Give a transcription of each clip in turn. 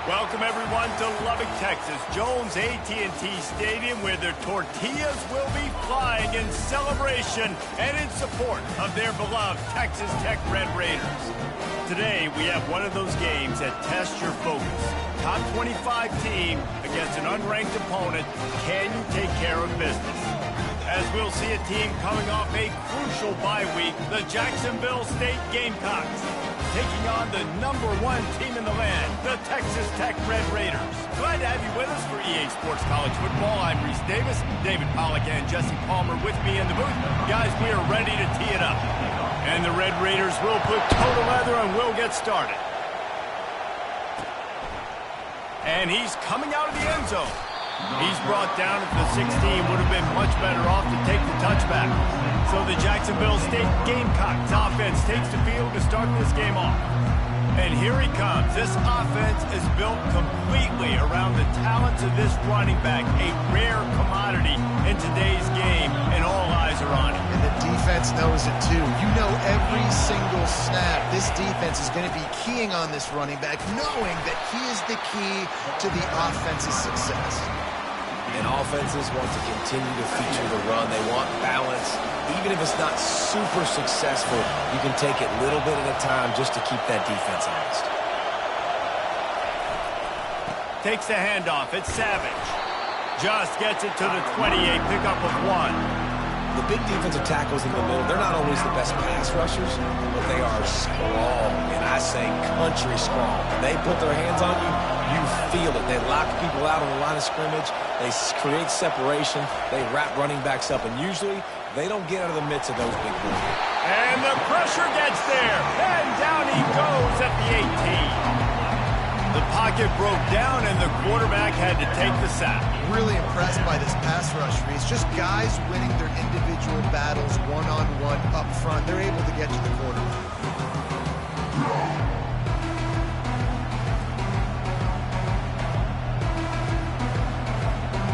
Welcome, everyone, to Lubbock, Texas, Jones AT&T Stadium, where their tortillas will be flying in celebration and in support of their beloved Texas Tech Red Raiders. Today, we have one of those games that tests your focus. Top 25 team against an unranked opponent. Can you take care of business? As we'll see a team coming off a crucial bye week, the Jacksonville State Gamecocks, taking on the #1 team in the land, the Texas Tech Red Raiders. Glad to have you with us for EA Sports College Football. I'm Reese Davis, David Pollack and Jesse Palmer with me in the booth. Guys, we are ready to tee it up. And the Red Raiders will put toe to leather and we'll get started. And he's coming out of the end zone. He's brought down at the 16, would have been much better off to take the touchback. So the Jacksonville State Gamecocks offense takes the field to start this game off. And here he comes. This offense is built completely around the talents of this running back, a rare commodity in today's game, and all eyes are on him. And the defense knows it too. You know every single snap, this defense is going to be keying on this running back, knowing that he is the key to the offense's success. And offenses want to continue to feature the run. They want balance. Even if it's not super successful, you can take it little bit at a time just to keep that defense honest. Takes the handoff. It's Savage. Just gets it to the 28, pickup of 1. The big defensive tackles in the middle, they're not always the best pass rushers, but they are strong, and I say country strong. When they put their hands on you, you feel it. They lock people out on the line of scrimmage. They create separation. They wrap running backs up, and usually they don't get out of the midst of those big boys. And the pressure gets there, and down he goes at the 18. The pocket broke down, and the quarterback had to take the sack. Really impressed by this pass rush, Reese. Just guys winning their individual battles one-on-one up front. They're able to get to the quarterback.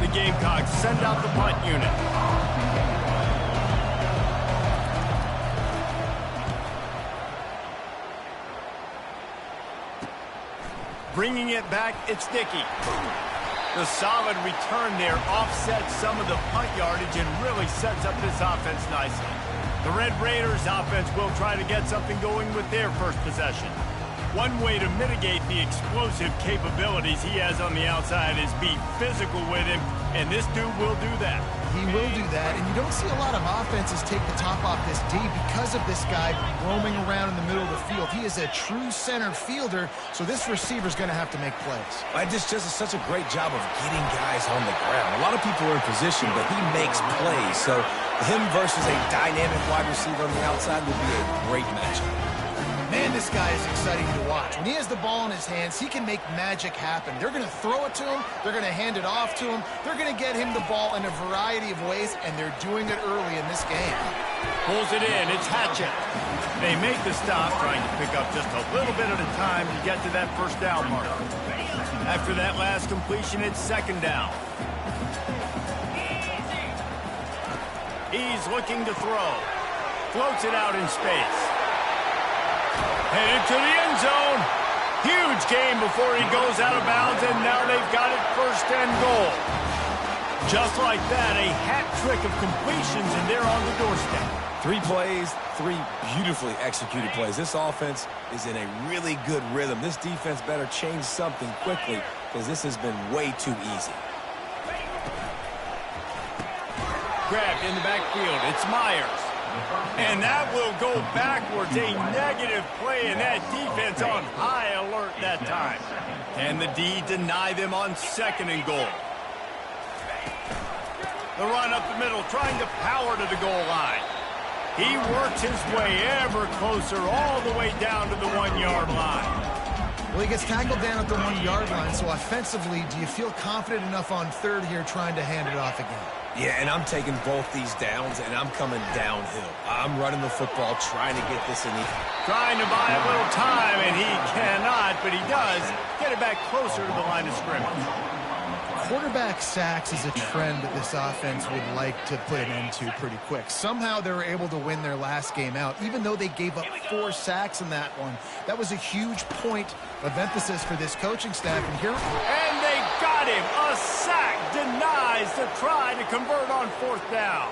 The Gamecocks send out the punt unit. Bringing it back, it's Dickey. The solid return there offsets some of the punt yardage and really sets up this offense nicely. The Red Raiders offense will try to get something going with their first possession. One way to mitigate the explosive capabilities he has on the outside is be physical with him, and this dude will do that. He will do that, and you don't see a lot of offenses take the top off this D because of this guy roaming around in the middle of the field. He is a true center fielder, so this receiver's going to have to make plays. I just does such a great job of getting guys on the ground. A lot of people are in position, but he makes plays, so him versus a dynamic wide receiver on the outside would be a great matchup. Man, this guy is exciting to watch. When he has the ball in his hands, he can make magic happen. They're going to throw it to him. They're going to hand it off to him. They're going to get him the ball in a variety of ways, and they're doing it early in this game. Pulls it in. It's Hatchett. They make the stop, trying to pick up just a little bit at a time to get to that first down mark. After that last completion, it's second down. He's looking to throw. Floats it out in space. Headed to the end zone. Huge gain before he goes out of bounds, and now they've got it first and goal. Just like that, a hat trick of completions, and they're on the doorstep. 3 plays, 3 beautifully executed plays. This offense is in a really good rhythm. This defense better change something quickly because this has been way too easy. Grabbed in the backfield. It's Myers. And that will go backwards. A negative play, and that defense on high alert that time. Can the D deny them on second and goal? The run up the middle, trying to power to the goal line. He works his way ever closer, all the way down to the 1-yard line. Well, he gets tackled down at the 1-yard line, so offensively, do you feel confident enough on third here trying to hand it off again? Yeah, and I'm taking both these downs, and I'm coming downhill. I'm running the football, trying to get this in the... Trying to buy a little time, and he cannot, but he does get it back closer to the line of scrimmage. quarterback sacks is a trend that this offense would like to put an end to pretty quick. Somehow they were able to win their last game out, even though they gave up 4 sacks in that one. That was a huge point of emphasis for this coaching staff. And they got him. A sack denies the try to convert on 4th down.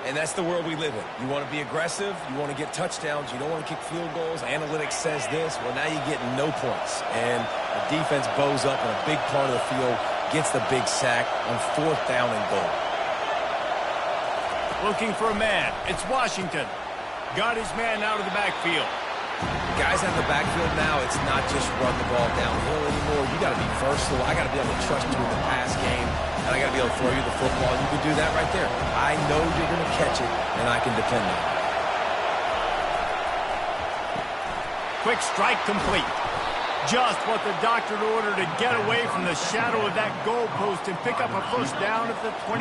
And that's the world we live in. You want to be aggressive. You want to get touchdowns. You don't want to kick field goals. Analytics says this. Well, now you get no points. And the defense bows up in a big part of the field, gets the big sack on 4th down and goal. Looking for a man. It's Washington. Got his man out of the backfield. Guys out of the backfield now, it's not just run the ball downhill anymore. You got to be versatile. I got to be able to trust you in the pass game. And I got to be able to throw you the football. You can do that right there. I know you're going to catch it, and I can depend on it. Quick strike complete. Just what the doctor ordered to get away from the shadow of that goalpost and pick up a 1st down at the 23.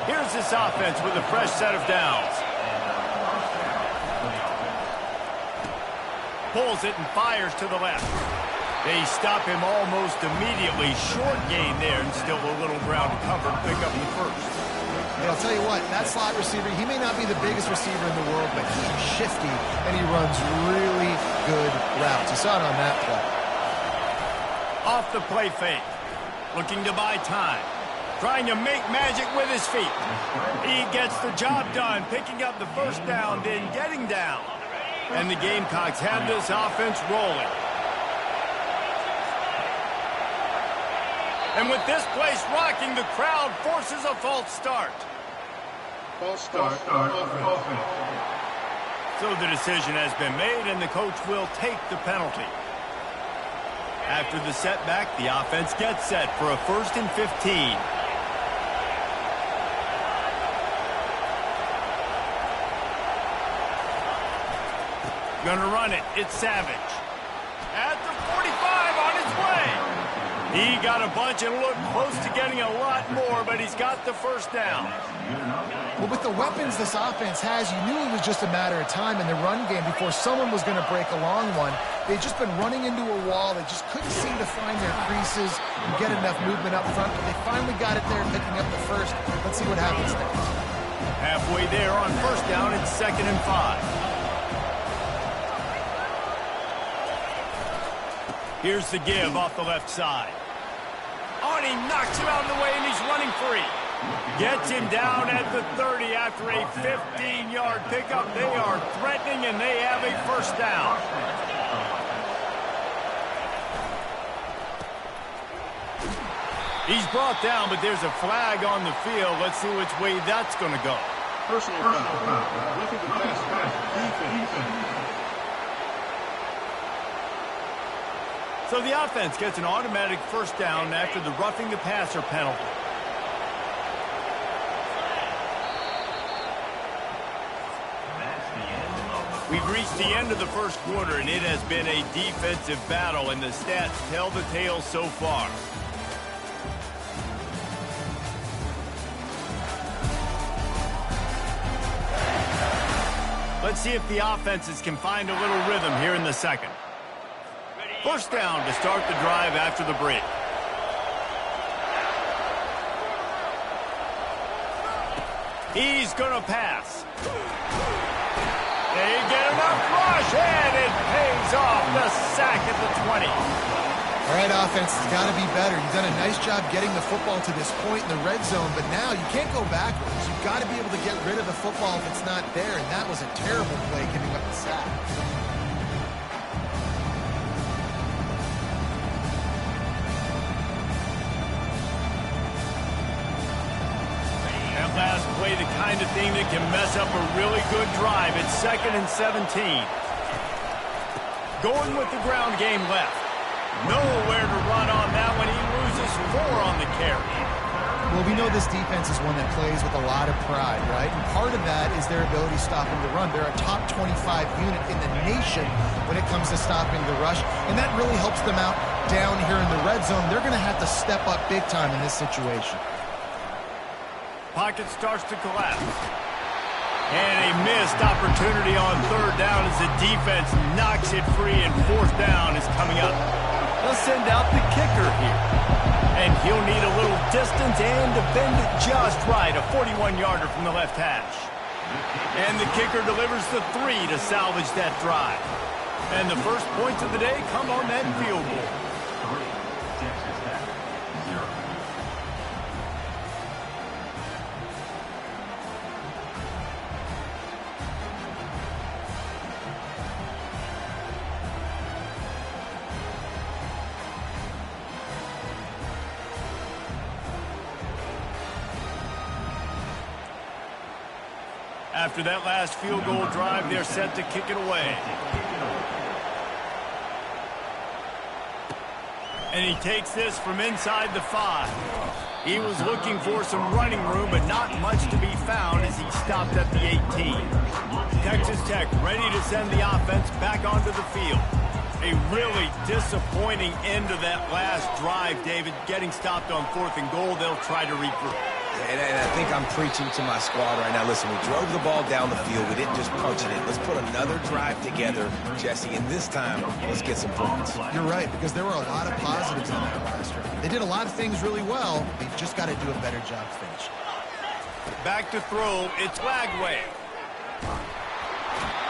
Here's this offense with a fresh set of downs. Pulls it and fires to the left. They stop him almost immediately. Short gain there and still a little ground to cover to pick up the 1st. And I'll tell you what, that slot receiver, he may not be the biggest receiver in the world, but he's shifty and he runs really good routes. You saw it on that play. Off the play fake. Looking to buy time. Trying to make magic with his feet. He gets the job done, picking up the 1st down, then getting down. And the Gamecocks have this offense rolling. And with this place rocking, the crowd forces a false start. False start. So the decision has been made, and the coach will take the penalty. After the setback, the offense gets set for a 1st and 15. Gonna run it. It's Savage. At the 45 on his way. He got a bunch and looked close to getting a lot more, but he's got the 1st down. Well, with the weapons this offense has, you knew it was just a matter of time in the run game before someone was going to break a long one. They'd just been running into a wall. They just couldn't seem to find their creases and get enough movement up front, but they finally got it there, picking up the 1st. Let's see what happens next. Halfway there on 1st down, it's 2nd and 5. Here's the give off the left side. Oh, and he knocks him out of the way, and he's running free. Gets him down at the 30 after a 15-yard pickup. They are threatening, and they have a 1st down. He's brought down, but there's a flag on the field. Let's see which way that's going to go. Personal foul. Roughing the pass. Defense. So the offense gets an automatic 1st down after the roughing the passer penalty. We've reached the end of the 1st quarter, and it has been a defensive battle, and the stats tell the tale so far. Let's see if the offenses can find a little rhythm here in the 2nd. 1st down to start the drive after the break. He's going to pass. They get enough rush, and it pays off. The sack at the 20. All right, offense has got to be better. You've done a nice job getting the football to this point in the red zone, but now you can't go backwards. You've got to be able to get rid of the football if it's not there, and that was a terrible play giving up the sack. Last play, the kind of thing that can mess up a really good drive. It's 2nd and 17. Going with the ground game left. Nowhere to run on that one. He loses 4 on the carry. Well, we know this defense is one that plays with a lot of pride, right? And part of that is their ability stopping the run. They're a top 25 unit in the nation when it comes to stopping the rush, and that really helps them out down here in the red zone. They're going to have to step up big time in this situation. Pocket starts to collapse. And a missed opportunity on 3rd down as the defense knocks it free, and 4th down is coming up. Well, They'll send out the kicker here. And he'll need a little distance and to bend it just right. A 41-yarder from the left hash. And the kicker delivers the 3 to salvage that drive. And the first points of the day come on that field goal. After that last field goal drive, they're set to kick it away. And he takes this from inside the 5. He was looking for some running room, but not much to be found as he stopped at the 18. Texas Tech ready to send the offense back onto the field. A really disappointing end to that last drive, David. Getting stopped on 4th and goal, they'll try to regroup. And I think I'm preaching to my squad right now. Listen, we drove the ball down the field. We didn't just punch it in. Let's put another drive together, Jesse, and this time, let's get some points. You're right, because there were a lot of positives on that roster. They did a lot of things really well. They've just got to do a better job finishing. Back to throw, it's Lagway.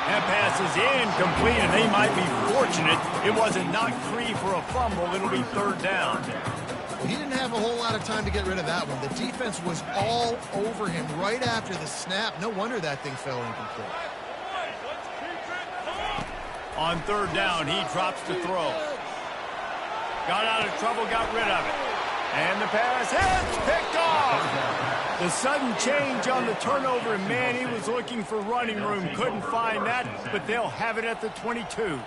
That pass is incomplete, and they might be fortunate it wasn't knocked free for a fumble. It'll be 3rd down. He didn't have a whole lot of time to get rid of that one. The defense was all over him right after the snap. No wonder that thing fell incomplete. On 3rd down, he drops to throw. Got out of trouble, got rid of it. And the pass is picked off. The sudden change on the turnover, and man, he was looking for running room. Couldn't find that, but they'll have it at the 22.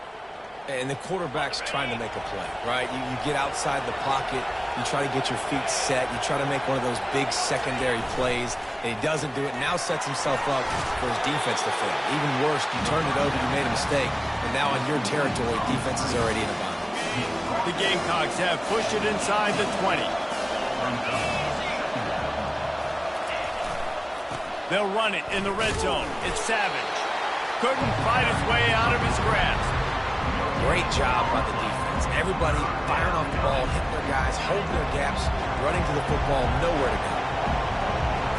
And the quarterback's trying to make a play, right? You get outside the pocket, you try to get your feet set, you try to make one of those big secondary plays, and he doesn't do it. Now sets himself up for his defense to fail. Even worse, you turned it over, you made a mistake, and now on your territory, defense is already in a bind. The Gamecocks have pushed it inside the 20. They'll run it in the red zone. It's Savage. Couldn't fight his way out of his grasp. Great job by the defense. Everybody firing off the ball, hitting their guys, holding their gaps, running to the football, nowhere to go.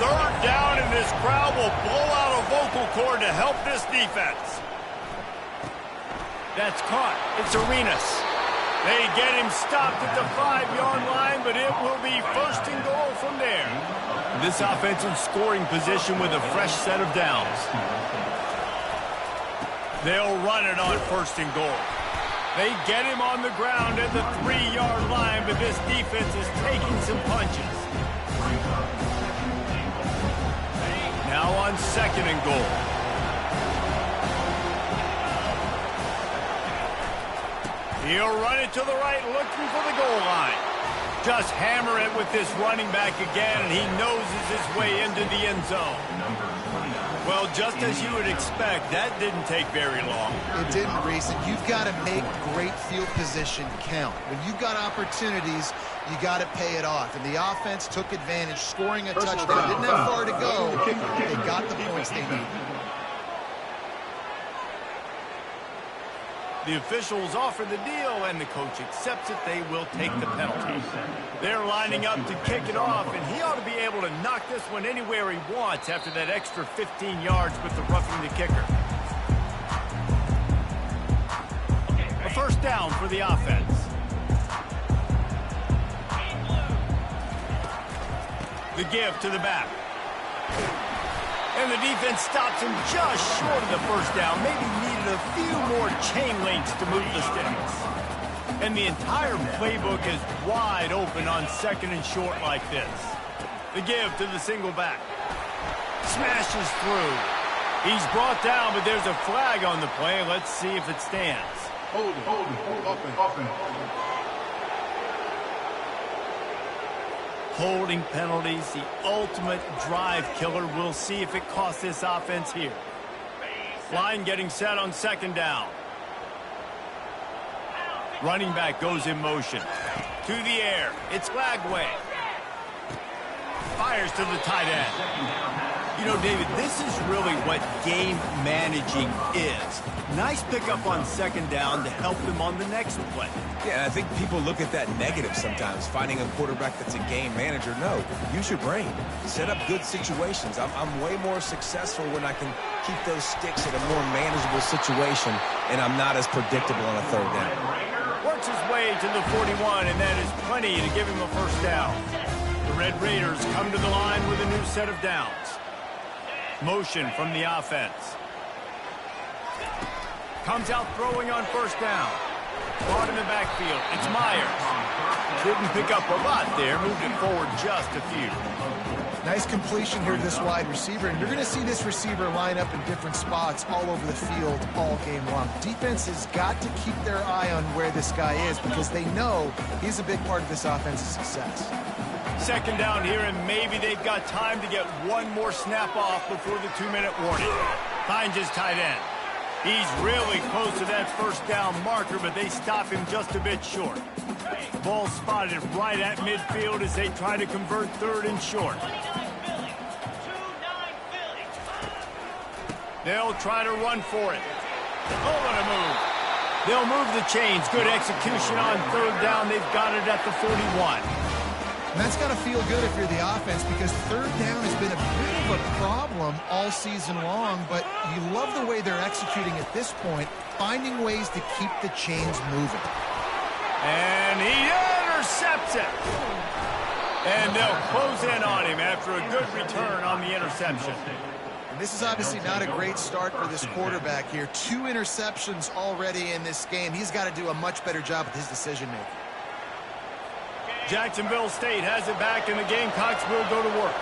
3rd down, and this crowd will blow out a vocal cord to help this defense. That's caught. It's Arenas. They get him stopped at the 5-yard line, but it will be 1st and goal from there. This offense in scoring position with a fresh set of downs. They'll run it on 1st and goal. They get him on the ground at the 3-yard line, but this defense is taking some punches. Now on 2nd and goal. He'll run it to the right, looking for the goal line. Just hammer it with this running back again, and he noses his way into the end zone. Well, just as you would expect, that didn't take very long. It didn't, Reese. You've got to make great field position count. When you've got opportunities, you got to pay it off. And the offense took advantage, scoring a touchdown. Didn't have far to go. They got the points they needed. The officials offer the deal, and the coach accepts it. They will take the penalty. They're lining up to kick it off, and he ought to be able to knock this one anywhere he wants after that extra 15 yards with the roughing the kicker. A 1st down for the offense. The give to the back. And the defense stops him just short of the 1st down. Maybe needed a few more chain links to move the sticks. And the entire playbook is wide open on 2nd and short like this. The give to the single back. Smashes through. He's brought down, but there's a flag on the play. Let's see if it stands. Hold it. Holding penalties, the ultimate drive killer. We'll see if it costs this offense here. Line getting set on 2nd down. Running back goes in motion. To the air. It's Lagway. Fires to the tight end. You know, David, this is really what game managing is. Nice pickup on second down to help them on the next play. Yeah, I think people look at that negative sometimes, finding a quarterback that's a game manager. No, use your brain. Set up good situations. I'm way more successful when I can keep those sticks in a more manageable situation, and I'm not as predictable on a third down. Works his way to the 41, and that is plenty to give him a first down. The Red Raiders come to the line with a new set of downs. Motion from the offense. Comes out throwing on first down. Caught in the backfield. It's Myers. Didn't pick up a lot there. Moved it forward just a few. Nice completion here to this wide receiver, and you're going to see this receiver line up in different spots all over the field all game long. Defense has got to keep their eye on where this guy is because they know he's a big part of this offense's success. Second down here, and maybe they've got time to get one more snap off before the 2-minute warning. Finds his tight end. He's really close to that first down marker, but they stop him just a bit short. Ball spotted right at midfield as they try to convert third and short. They'll try to run for it. Oh, what a move. They'll move the chains. Good execution on third down. They've got it at the 41. And that's got to feel good if you're the offense because third down has been a bit of a problem all season long, but you love the way they're executing at this point, finding ways to keep the chains moving. And he intercepts it. And they'll close in on him after a good return on the interception. And this is obviously not a great start for this quarterback here. 2 interceptions already in this game. He's got to do a much better job with his decision-making. Jacksonville State has it back, and the Gamecocks will go to work.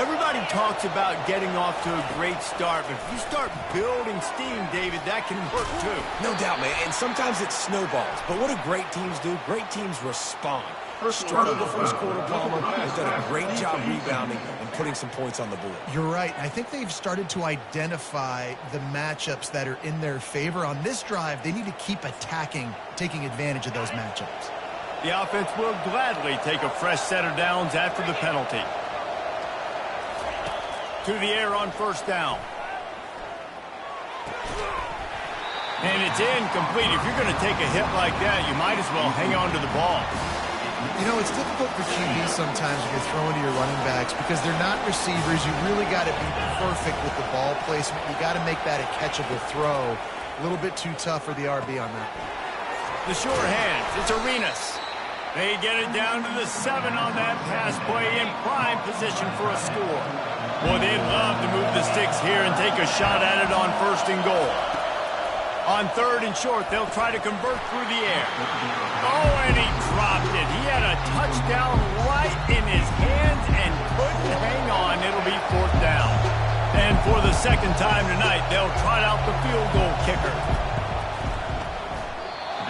Everybody talks about getting off to a great start, but if you start building steam, David, that can work too. No doubt, man, and sometimes it snowballs. But what do great teams do? Great teams respond. Struggled the first quarter, Palmer. They've done a great job rebounding and putting some points on the board. You're right. I think they've started to identify the matchups that are in their favor. On this drive, they need to keep attacking, taking advantage of those matchups. The offense will gladly take a fresh set of downs after the penalty. To the air on first down. And it's incomplete. If you're going to take a hit like that, you might as well hang on to the ball. You know, it's difficult for QB sometimes when you're throwing to your running backs because they're not receivers. You really got to be perfect with the ball placement. You got to make that a catchable throw. A little bit too tough for the RB on that. The short hands. It's Arenas. They get it down to the 7 on that pass play in prime position for a score. Boy, they'd love to move the sticks here and take a shot at it on first and goal. On third and short, they'll try to convert through the air. Oh, and he dropped it. He had a touchdown right in his hands and couldn't hang on. It'll be fourth down. And for the second time tonight, they'll trot out the field goal kicker.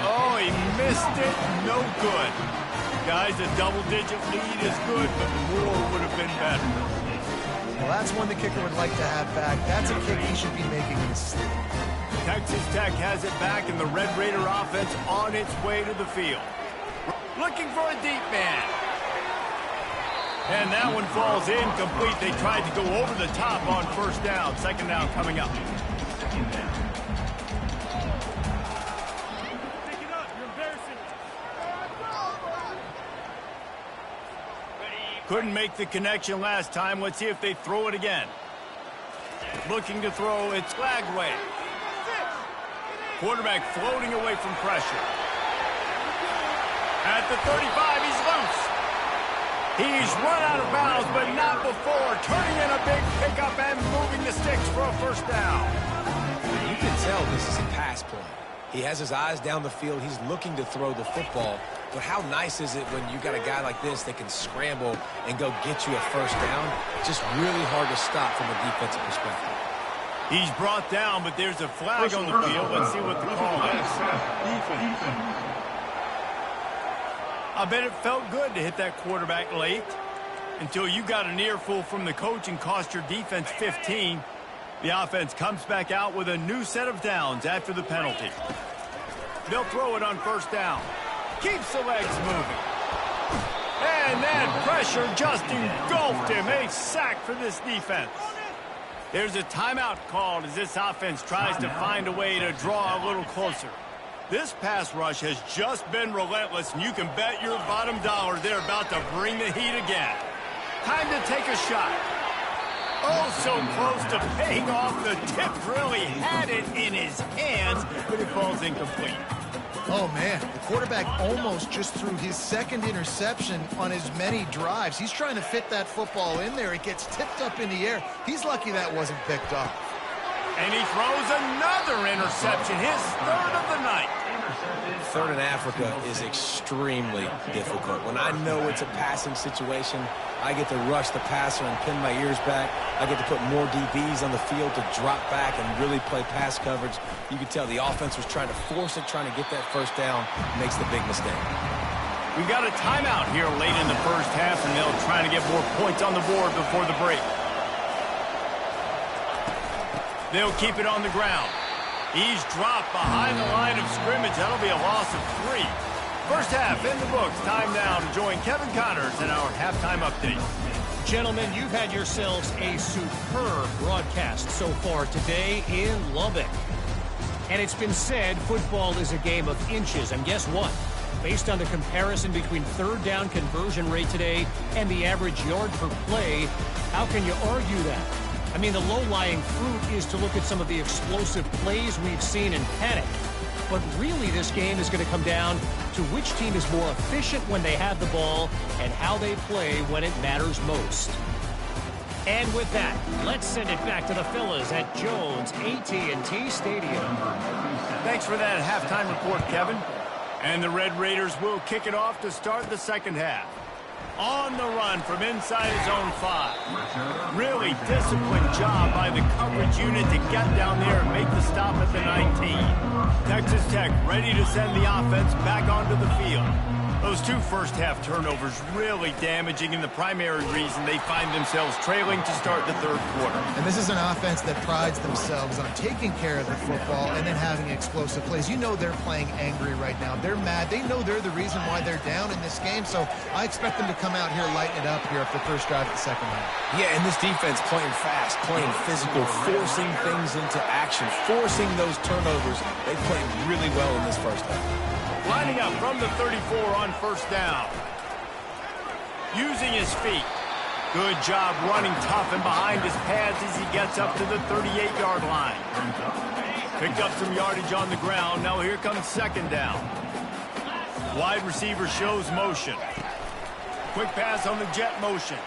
Oh, he missed it. No good. Guys, a double-digit lead is good, but more would have been better. Well, that's one the kicker would like to have back. That's a kick he should be making in his sleep. Texas Tech has it back, and the Red Raider offense on its way to the field. Looking for a deep man. And that one falls incomplete. They tried to go over the top on first down. Second down coming up. Couldn't make the connection last time. Let's see if they throw it again. Looking to throw, it's Lagway. Quarterback floating away from pressure. At the 35, he's loose. He's run out of bounds, but not before. Turning in a big pickup and moving the sticks for a first down. You can tell this is a pass play. He has his eyes down the field. He's looking to throw the football. But how nice is it when you got a guy like this that can scramble and go get you a first down? Just really hard to stop from a defensive perspective. He's brought down, but there's a flag on the field. Let's see what the call is. I bet it felt good to hit that quarterback late until you got an earful from the coach and cost your defense 15. The offense comes back out with a new set of downs after the penalty. They'll throw it on first down. Keeps the legs moving. And that pressure just engulfed him. A sack for this defense. There's a timeout called as this offense tries to find a way to draw a little closer. This pass rush has just been relentless, and you can bet your bottom dollar they're about to bring the heat again. Time to take a shot. Oh, so close to paying off. The tip really had it in his hands, but it falls incomplete. Oh, man, the quarterback almost just threw his second interception on as many drives. He's trying to fit that football in there. It gets tipped up in the air. He's lucky that wasn't picked off. And he throws another interception, his third of the night. Third in Africa is extremely difficult. When I know it's a passing situation, I get to rush the passer and pin my ears back. I get to put more DBs on the field to drop back and really play pass coverage. You can tell the offense was trying to force it, trying to get that first down, makes the big mistake. We've got a timeout here late in the first half, and they'll try to get more points on the board before the break. They'll keep it on the ground. He's dropped behind the line of scrimmage. That'll be a loss of 3. First half in the books. Time now to join Kevin Connors in our halftime update. Gentlemen, you've had yourselves a superb broadcast so far today in Lubbock. And it's been said football is a game of inches. And guess what? Based on the comparison between third down conversion rate today and the average yard per play, how can you argue that? I mean, the low-lying fruit is to look at some of the explosive plays we've seen in panic. But really, this game is going to come down to which team is more efficient when they have the ball and how they play when it matters most. And with that, let's send it back to the fellas at Jones AT&T Stadium. Thanks for that halftime report, Kevin. And the Red Raiders will kick it off to start the second half. On the run from inside his own 5. Really disciplined job by the coverage unit to get down there and make the stop at the 19. Texas Tech ready to send the offense back onto the field. Those 2 first-half turnovers really damaging, and the primary reason they find themselves trailing to start the third quarter. And this is an offense that prides themselves on taking care of the football and then having explosive plays. You know they're playing angry right now. They're mad. They know they're the reason why they're down in this game, so I expect them to come out here, lighten it up here after the first drive of the second half. Yeah, and this defense playing fast, playing physical, forcing things into action, forcing those turnovers. They played really well in this first half. Lining up from the 34 on first down. Using his feet. Good job running tough and behind his pads as he gets up to the 38-yard line. Picked up some yardage on the ground. Now here comes second down. Wide receiver shows motion. Quick pass on the jet motion.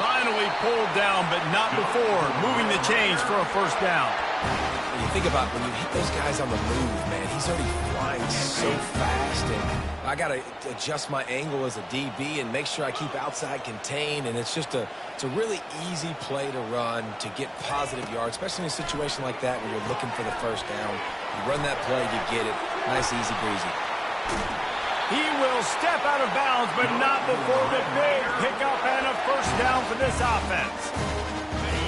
Finally pulled down, but not before. Moving the chains for a first down. When you think about when you hit those guys on the move, man, he's already flying so fast, and I got to adjust my angle as a DB and make sure I keep outside contained, and it's a really easy play to run to get positive yards, especially in a situation like that where you're looking for the first down. You run that play, you get it. Nice, easy breezy. He will step out of bounds, but not before the big pickup and a first down for this offense.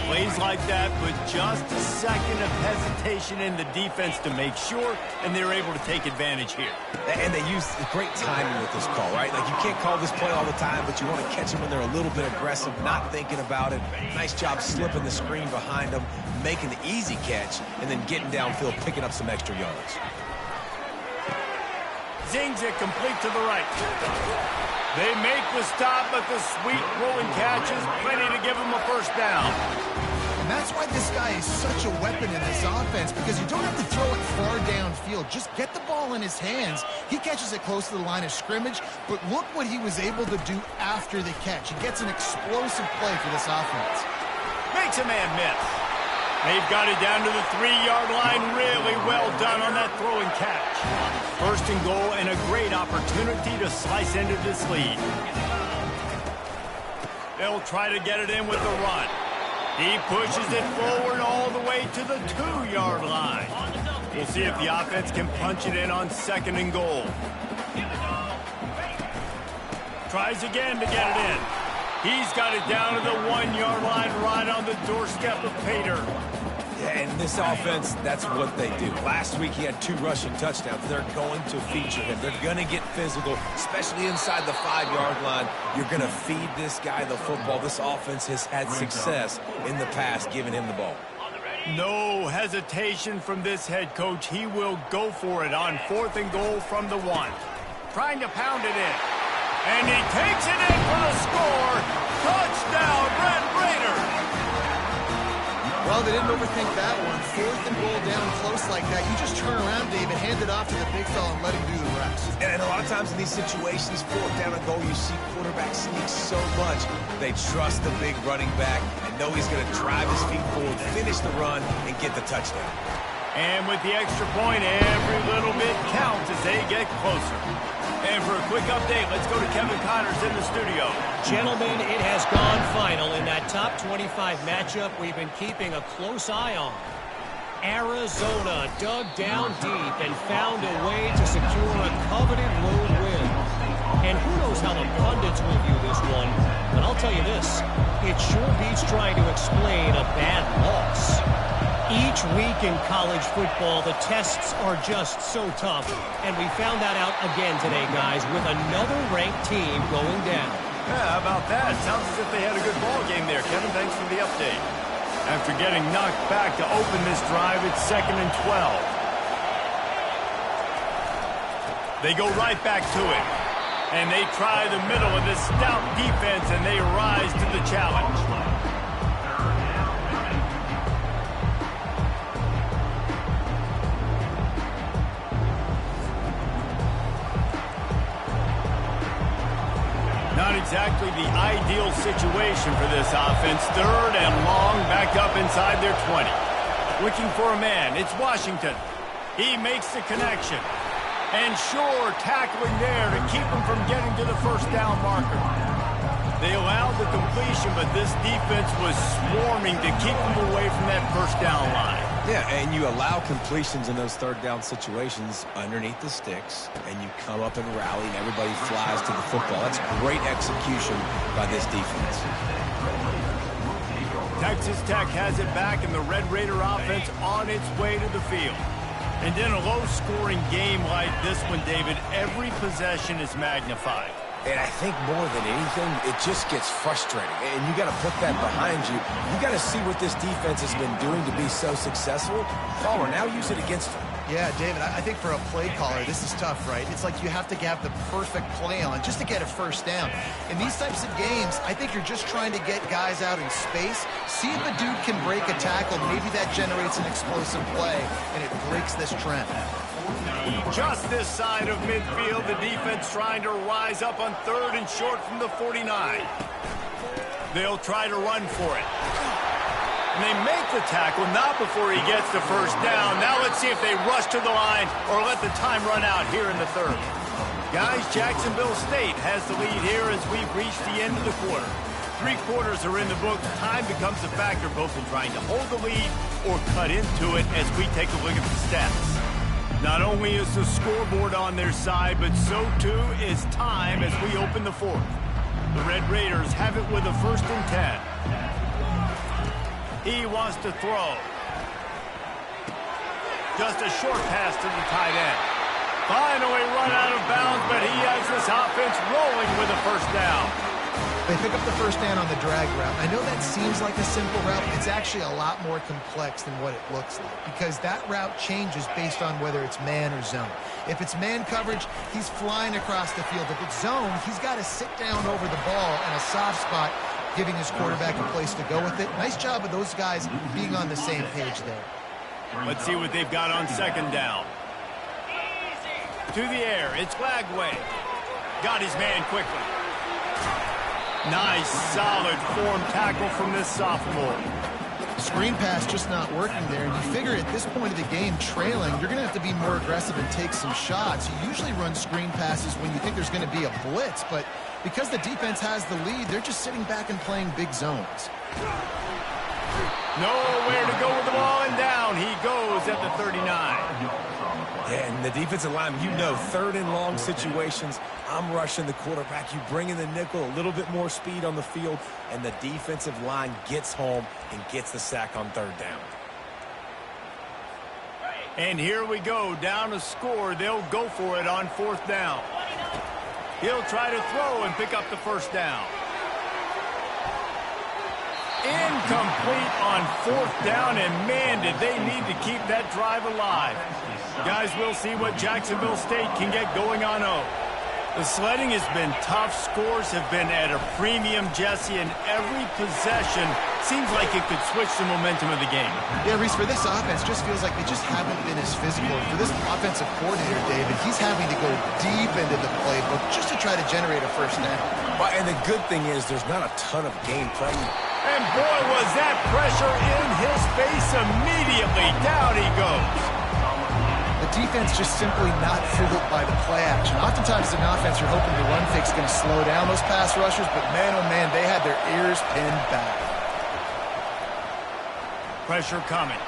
Plays like that with just a second of hesitation in the defense to make sure, and they're able to take advantage here. And they use great timing with this call, right? Like, you can't call this play all the time, but you want to catch them when they're a little bit aggressive, not thinking about it. Nice job slipping the screen behind them, making the easy catch, and then getting downfield, picking up some extra yards. Zings it complete to the right. They make the stop, but the sweet rolling catch is plenty to give them a first down. And that's why this guy is such a weapon in this offense, because you don't have to throw it far downfield. Just get the ball in his hands. He catches it close to the line of scrimmage, but look what he was able to do after the catch. He gets an explosive play for this offense. Makes a man miss. They've got it down to the 3-yard line. Really well done on that throw and catch. First and goal, and a great opportunity to slice into this lead. They'll try to get it in with the run. He pushes it forward all the way to the 2-yard line. We'll see if the offense can punch it in on second and goal. Tries again to get it in. He's got it down to the 1-yard line right on the doorstep of Pater. Yeah, and this offense, that's what they do. Last week he had 2 rushing touchdowns. They're going to feature him. They're going to get physical, especially inside the 5-yard line. You're going to feed this guy the football. This offense has had success in the past giving him the ball. No hesitation from this head coach. He will go for it on 4th and goal from the 1. Trying to pound it in. And he takes it in for the score. Touchdown, Red Raiders. Well, they didn't overthink that one. 4th and goal down close like that. You just turn around, David, hand it off to the big fella and let him do the rest. And a lot of times in these situations, 4th down and goal, you see quarterbacks sneak so much. They trust the big running back and know he's going to drive his feet forward, finish the run, and get the touchdown. And with the extra point, every little bit counts as they get closer. And for a quick update, let's go to Kevin Connors in the studio. Gentlemen, it has gone final in that top 25 matchup we've been keeping a close eye on. Arizona dug down deep and found a way to secure a coveted road win. And who knows how the pundits will view this one, but I'll tell you this, it sure beats trying to explain a bad loss. Each week in college football, the tests are just so tough, and we found that out again today, guys, with another ranked team going down. Yeah, how about that? Sounds as if they had a good ball game there. Kevin, thanks for the update. After getting knocked back to open this drive, it's 2nd and 12. They go right back to it. And they try the middle of this stout defense, and they rise to the challenge. Not exactly the ideal situation for this offense. 3rd and long, back up inside their 20. Looking for a man. It's Washington. He makes the connection. And sure, tackling there to keep him from getting to the 1st down marker. They allowed the completion, but this defense was swarming to keep them away from that 1st down line. Yeah, and you allow completions in those 3rd down situations underneath the sticks, and you come up and rally, and everybody flies to the football. That's great execution by this defense. Texas Tech has it back, and the Red Raider offense on its way to the field. And in a low-scoring game like this one, David, every possession is magnified. And I think more than anything, it just gets frustrating. And you got to put that behind you. You got to see what this defense has been doing to be so successful. Caller, now use it against them. Yeah, David, I think for a play caller, this is tough, right? It's like you have to have the perfect play on just to get a 1st down. In these types of games, I think you're just trying to get guys out in space, see if a dude can break a tackle. Maybe that generates an explosive play, and it breaks this trend. Just this side of midfield, the defense trying to rise up on 3rd and short from the 49. They'll try to run for it. And they make the tackle, not before he gets the 1st down. Now let's see if they rush to the line or let the time run out here in the 3rd. Guys, Jacksonville State has the lead here as we've reached the end of the quarter. 3 quarters are in the books. Time becomes a factor both in trying to hold the lead or cut into it as we take a look at the stats. Not only is the scoreboard on their side, but so too is time as we open the 4th. The Red Raiders have it with a 1st and 10. He wants to throw. Just a short pass to the tight end. Finally run out of bounds, but he has this offense rolling with a 1st down. They pick up the 1st down on the drag route. I know that seems like a simple route, but it's actually a lot more complex than what it looks like because that route changes based on whether it's man or zone. If it's man coverage, he's flying across the field. If it's zone, he's got to sit down over the ball in a soft spot, giving his quarterback a place to go with it. Nice job of those guys being on the same page there. Let's see what they've got on 2nd down. To the air, it's Glagway. Got his man quickly. Nice, solid form tackle from this sophomore. Screen pass just not working there. And you figure at this point of the game, trailing, you're going to have to be more aggressive and take some shots. You usually run screen passes when you think there's going to be a blitz, but because the defense has the lead, they're just sitting back and playing big zones. Nowhere to go with the ball, and down he goes at the 39. Yeah, and the defensive line, you know, 3rd and long situations, I'm rushing the quarterback. You bring in the nickel, a little bit more speed on the field, and the defensive line gets home and gets the sack on 3rd down. And here we go, down a score. They'll go for it on 4th down. He'll try to throw and pick up the 1st down. Incomplete on 4th down, and man, did they need to keep that drive alive. Guys, we'll see what Jacksonville State can get going on 0. The sledding has been tough. Scores have been at a premium, Jesse, and every possession seems like it could switch the momentum of the game. Yeah, Reese, for this offense, just feels like they just haven't been as physical. For this offensive coordinator, David, he's having to go deep into the playbook just to try to generate a 1st down. Well, and the good thing is there's not a ton of game play. And boy, was that pressure in his face immediately. Down he goes. The defense just simply not fooled by the play action. Oftentimes as an offense, you're hoping the run fake's going to slow down those pass rushers, but man, oh man, they had their ears pinned back. Pressure coming.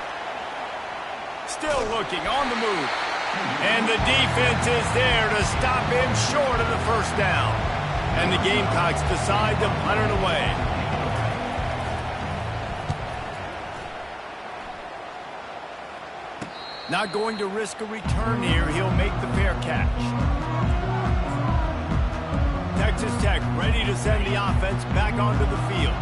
Still looking on the move. And the defense is there to stop him short of the 1st down. And the Gamecocks decide to punt it away. Not going to risk a return here. He'll make the fair catch. Texas Tech ready to send the offense back onto the field.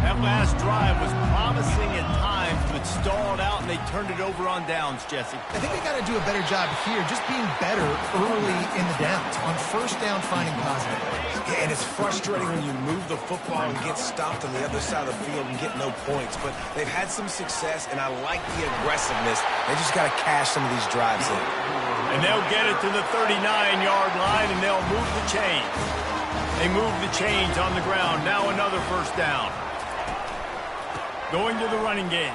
That last drive was promising at times, but stalled out, and they turned it over on downs, Jesse. I think they got to do a better job here, just being better early in the downs. On 1st down, finding positive plays. Yeah, and it's frustrating when you move the football and get stopped on the other side of the field and get no points. But they've had some success, and I like the aggressiveness. They just got to cash some of these drives in. And they'll get it to the 39-yard line, and they'll move the chains. They move the chains on the ground. Now another 1st down. Going to the running game.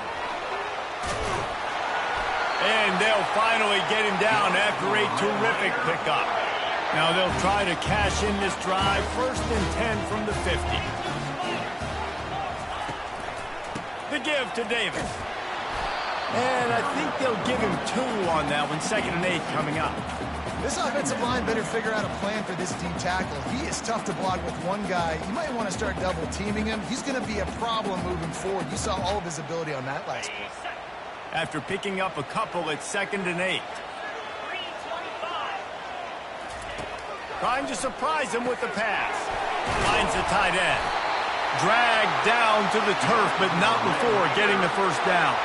And they'll finally get him down after a terrific pickup. Now they'll try to cash in this drive. 1st and 10 from the 50. The give to Davis. And I think they'll give him 2 on that one. 2nd and 8 coming up. This offensive line better figure out a plan for this D tackle. He is tough to block with one guy. You might want to start double teaming him. He's going to be a problem moving forward. You saw all of his ability on that last play. After picking up a couple at 2nd and 8. Trying to surprise him with the pass. Finds the tight end. Dragged down to the turf, but not before getting the 1st down.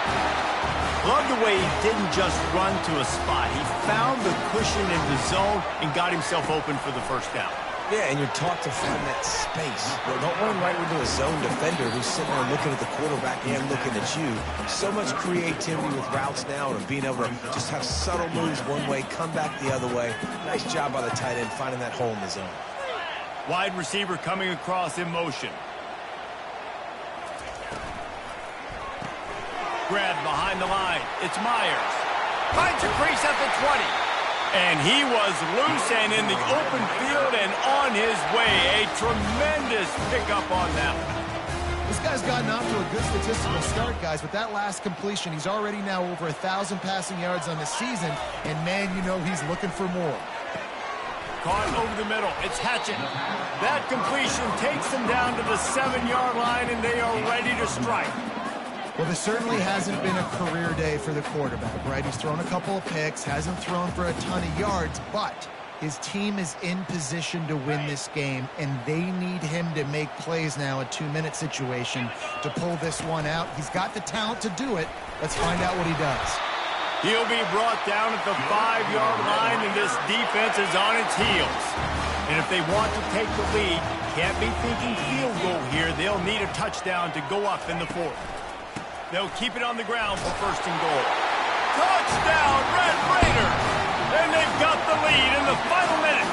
Love the way he didn't just run to a spot. He found the cushion in the zone and got himself open for the 1st down. Yeah, and you're taught to find that space. Well, don't run right into a zone defender who's sitting there looking at the quarterback and looking at you. So much creativity with routes now and being able to just have subtle moves one way, come back the other way. Nice job by the tight end finding that hole in the zone. Wide receiver coming across in motion. Grab behind the line. It's Myers. Finds a crease at the 20. And he was loose and in the open field and on his way. A tremendous pickup on that one. This guy's gotten off to a good statistical start, guys. With that last completion, he's already now over 1,000 passing yards on the season. And, man, you know he's looking for more. Caught over the middle. It's Hatchett. That completion takes them down to the 7-yard line, and they are ready to strike. Well, this certainly hasn't been a career day for the quarterback, right? He's thrown a couple of picks, hasn't thrown for a ton of yards, but his team is in position to win this game, and they need him to make plays now, a 2-minute situation, to pull this one out. He's got the talent to do it. Let's find out what he does. He'll be brought down at the 5-yard line, and this defense is on its heels. And if they want to take the lead, can't be thinking field goal here. They'll need a touchdown to go up in the 4th. They'll keep it on the ground for 1st and goal. Touchdown, Red Raiders! And they've got the lead in the final minute.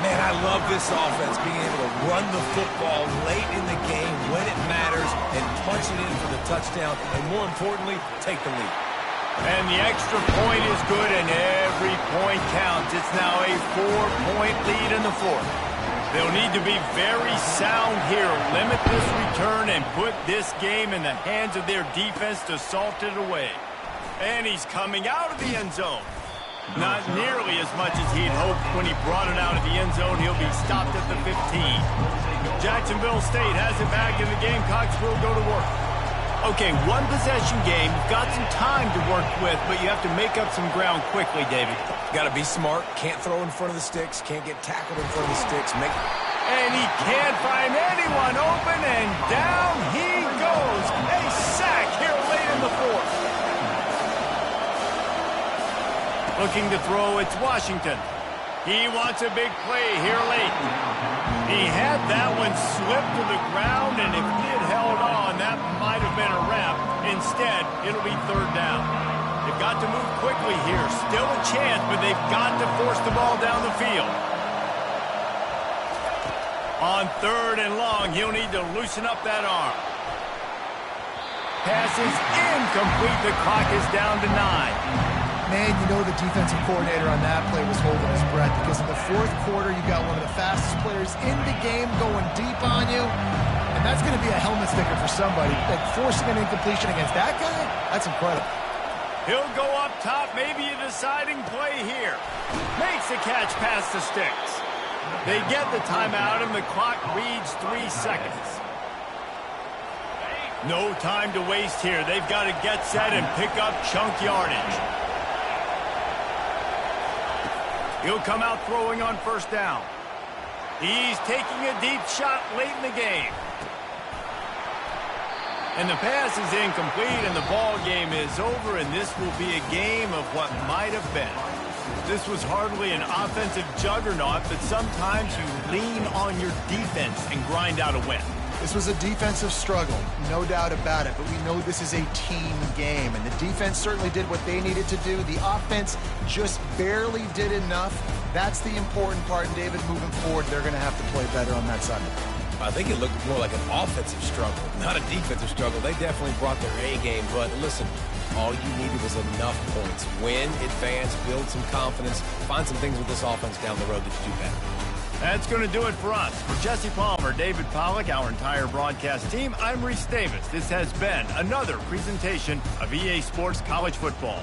Man, I love this offense, being able to run the football late in the game when it matters and punch it in for the touchdown, and more importantly, take the lead. And the extra point is good, and every point counts. It's now a 4-point lead in the 4th. They'll need to be very sound here, limit this return, and put this game in the hands of their defense to salt it away. And he's coming out of the end zone. Not nearly as much as he'd hoped when he brought it out of the end zone. He'll be stopped at the 15. Jacksonville State has it back, and the Gamecocks will go to work. Okay, one possession game. You've got some time to work with, but you have to make up some ground quickly, David. Got to be smart. Can't throw in front of the sticks. Can't get tackled in front of the sticks. And he can't find anyone open, and down he goes. A sack here late in the fourth. Looking to throw, it's Washington. He wants a big play here late. He had that one slip to the ground, and if he had held on, that might have been a wrap. Instead, it'll be third down. They've got to move quickly here. Still a chance, but they've got to force the ball down the field. On third and long, he'll need to loosen up that arm. Pass is incomplete. The clock is down to 9. Man, you know the defensive coordinator on that play was holding his breath because in the fourth quarter, you got one of the fastest players in the game going deep on you, and that's going to be a helmet sticker for somebody. Like forcing an incompletion against that guy, that's incredible. He'll go up top, maybe a deciding play here. Makes the catch past the sticks. They get the timeout, and the clock reads 3 seconds. No time to waste here. They've got to get set and pick up chunk yardage. He'll come out throwing on first down. He's taking a deep shot late in the game. And the pass is incomplete, and the ball game is over, and this will be a game of what might have been. This was hardly an offensive juggernaut, but sometimes you lean on your defense and grind out a win. This was a defensive struggle, no doubt about it, but we know this is a team game, and the defense certainly did what they needed to do. The offense just barely did enough. That's the important part, and David, moving forward, they're going to have to play better on that side. I think it looked more like an offensive struggle, not a defensive struggle. They definitely brought their A game, but listen, all you needed was enough points. Win, advance, build some confidence, find some things with this offense down the road that you do better. That's going to do it for us. For Jesse Palmer, David Pollack, our entire broadcast team, I'm Reese Davis. This has been another presentation of EA Sports College Football.